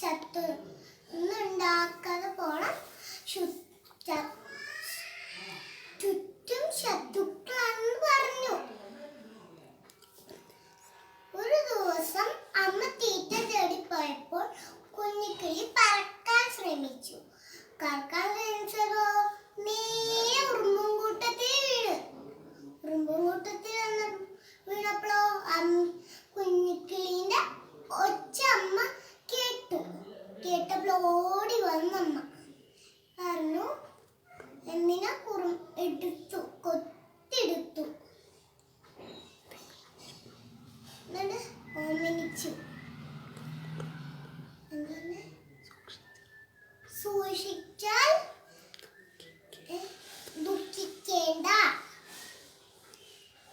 ശത്രുണ്ടാക്കാതെ പോണം. ചുറ്റും ശത്രുക്കളാണെന്ന് പറഞ്ഞു. ഒരു ദിവസം അമ്മ തീറ്റ തേടി പോയപ്പോൾ കുഞ്ഞിക്കിളി പറക്കാൻ ശ്രമിച്ചു. പറക്കാൻ ശ്രമിച്ചതോ നേരെ ഉറുമ്പുംകൂട്ടത്തിൽ വീണ്. ഉറുമ്പുംകൂട്ടത്തിൽ വീണപ്പോഴോ കുഞ്ഞിക്കിളീന്റെ ഒച്ച അമ്മ കേട്ടപ്പോൾ ഓടി വന്നമ്മ പറഞ്ഞു, എന്തിനാ കൊത്തെടുത്തു. എന്നിട്ട് ഓമനിച്ചു. എന്താണ്? സൂക്ഷിച്ചാൽ